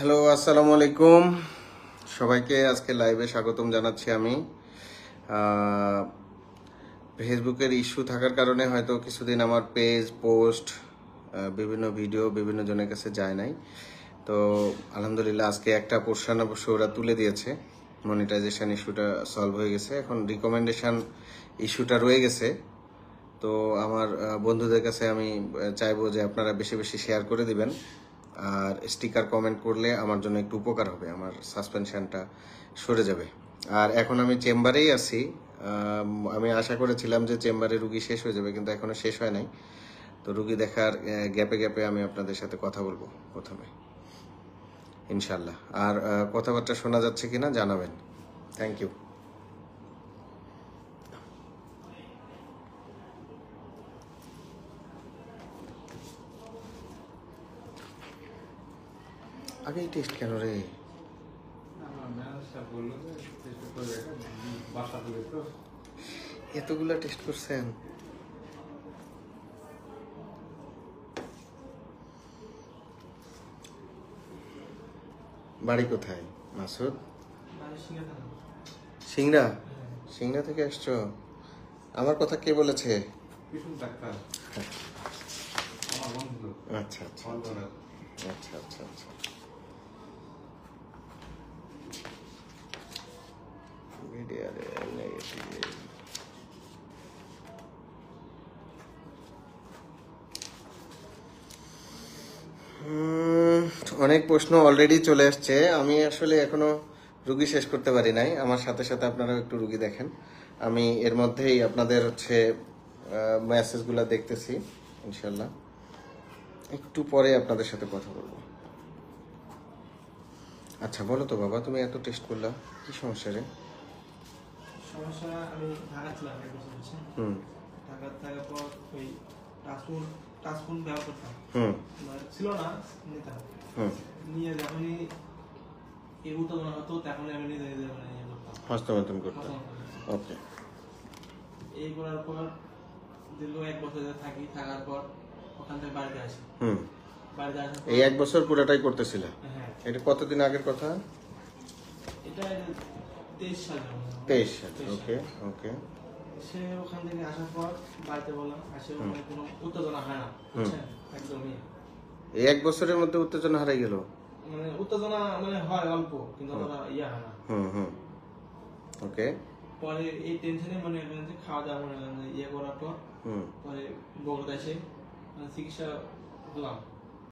Hello, আসসালামু আলাইকুম। সবাইকে আজকে লাইভে স্বাগতম জানাচ্ছি আমি। ফেসবুকের ইস্যু থাকার কারণে হয়তো কিছুদিন আমার পেজ পোস্ট বিভিন্ন ভিডিও বিভিন্ন জনের কাছে যায় নাই। তো আলহামদুলিল্লাহ আজকে একটা পোর্শন অবশ্য ওরা তুলে দিয়েছে। মনিটাইজেশন ইস্যুটা সলভ হয়ে গেছে, এখন রিকমেন্ডেশন ইস্যুটা রয়ে গেছে। তো আমার বন্ধুদের কাছে আমি চাইবো যে আপনারা বেশি বেশি শেয়ার করে দিবেন, আর স্টিকার কমেন্ট করলে আমার জন্য একটু উপকার হবে, আমার সাসপেনশনটা সরে যাবে। আর এখন আমি চেম্বারেই আছি। আমি আশা করেছিলাম যে চেম্বারে রুগী শেষ হয়ে যাবে, কিন্তু এখনো শেষ হয় নাই। তো রুগী দেখার গ্যাপে গ্যাপে আমি আপনাদের সাথে কথা বলবো প্রথমে, ইনশাল্লাহ। আর কথাবার্তা শোনা যাচ্ছে কিনা জানাবেন। Thank you. আগেই টেস্ট কেন রে? এতগুলা টেস্ট করছেন? বাড়ি কোথায় মাসুদ? সিংড়া। সিংড়া থেকে আসছো? আমার কথা কে বলেছে? আচ্ছা আচ্ছা আচ্ছা আচ্ছা আচ্ছা। অনেক প্রশ্ন অলরেডি চলে আসছে। আমি আসলে এখনো রুগী শেষ করতে পারি নাই। আমার সাথে সাথে আপনারাও একটু রুগী দেখেন। আমি এর মধ্যেই আপনাদের মেসেজগুলো দেখতেছি। ইনশাল্লাহ একটু পরে আপনাদের সাথে কথা বলবো। আচ্ছা বলো তো বাবা, তুমি এত টেস্ট করলা, কি সমস্যা রে? সমস্যা, আমি ঢাকা ছিলাম এক বছর হচ্ছে। ঢাকা থাকার পর ওই টাচফোন ব্যবহার করতাম, ছিল না, নিতাম। নিয়ে যখনই এই উত্তেজনা হতো তখনই আমি নিজে নিজে মানে ইয়ে করতাম, হস্তমৈথুন করতাম। ওকে। এই করার পর দীর্ঘ এক বছর থাকি, থাকার পর ওখান থেকে বাড়িতে আসি। বাড়িতে আসার পর এই এক বছর পুরাটাই করতেছিল? হ্যাঁ। এটা কতদিন আগের কথা? এটা 23 সালে। 23 সালে। ওকে ওকে। সে ওখান থেকে আসার পর বাড়িতে বললাম, আসে মানে কোনো উত্তেজনা হয় না, বুঝছেন, একদমই। এই এক বছরের মধ্যে উত্তেজনা হারাই গেল? মানে উত্তেজনা মানে হয় অল্প, কিন্তু ইয়ে হয় না। ওকে। পরে এই টেনশনে মনে করেন যে খাওয়া দাওয়া মনে করেন ইয়ে করার পর পরে বগুড়া এসে চিকিৎসা হলাম।